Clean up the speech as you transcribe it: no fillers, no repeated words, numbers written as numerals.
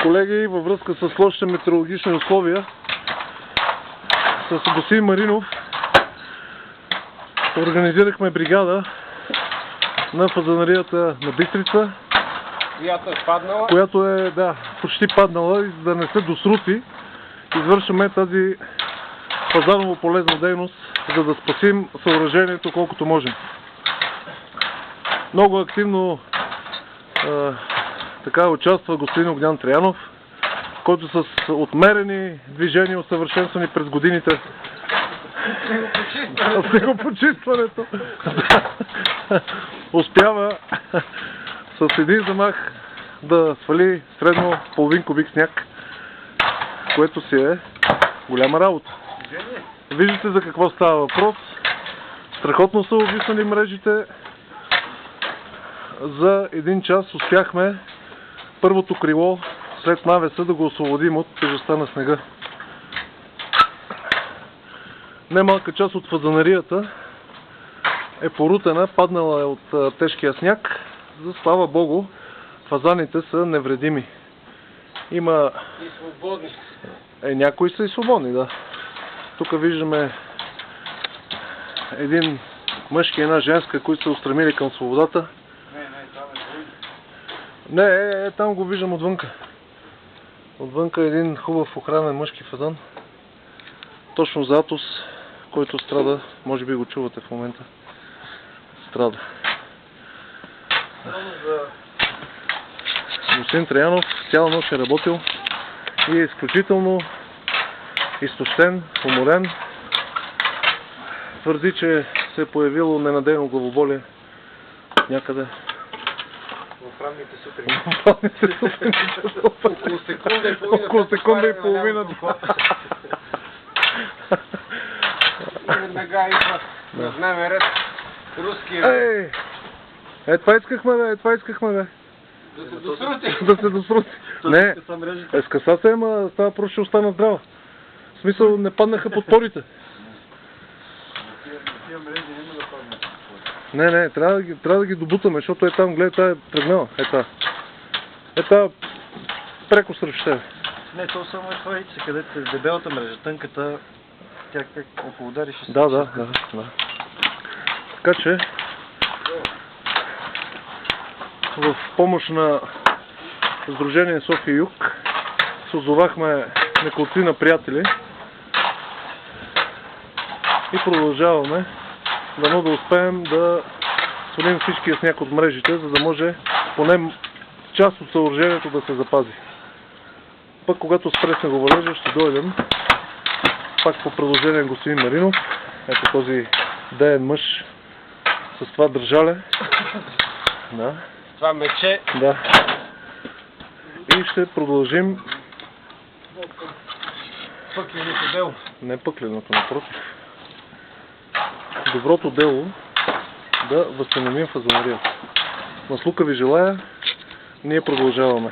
Колеги, във връзка с лошите метеорологични условия, с господин Маринов организирахме бригада на фазанарията на Бистрица, която е почти паднала, и за да не се досрути, извършваме тази пазарно полезна дейност, за да спасим съоръжението колкото можем. Много активно така участва господин Огнян Триянов, който с отмерени движения, усъвършенствани през годините снегопочистването успява с един замах да свали средно половин кубик сняг, което си е голяма работа. Виждате за какво става въпрос. Страхотно са обвиснали мрежите. За един час успяхме първото крило след навеса да го освободим от тежестта на снега. Немалка част от фазанарията е порутена, паднала е от тежкия сняг. За слава Богу, фазаните са невредими. Има... И свободни. Някои са и свободни, да. Тук виждаме един мъжки и една женска, които са устремили към свободата. Не, там го виждам отвънка. Отвънка е един хубав охранен мъжки фазан. Точно за Атос, който страда. Може би го чувате в момента. Страда. Господин Триянов цяла нощ е работил и е изключително изтощен, уморен. Твърди, че се е появило ненадейно главоболие някъде. В ранните сутрини. Около секунда и половина. Веднага идва на дневен ред руски ред. Това искахме, бе. Да се досрути. Да се досрути. Не, скъса се, ама става просто ще остана здрава. В смисъл, не паднаха подпорите. Не, трябва да ги добутаме, защото там, гледай, тая е тръгнала. Ета преко срещу тебе. Не, то само е това яйце, където е дебелата мрежа, тънката, тя как ако удариш ще се... Да. Така че, в помощ на Сдружение София Юг се озовахме неколцина приятели и продължаваме дано да успеем да свалим всичкия сняг от мрежите, за да може поне част от съоръжението да се запази. Пък когато спре снеговалежа, ще дойдем пак по предложение на господин Маринов. Ето този деен мъж с това държале. Да. Това мече. Да. И ще продължим Пъкленото дело. не пъкленото, напротив. Доброто дело да възстановим фазанарията. На слука ви желая, ние продължаваме.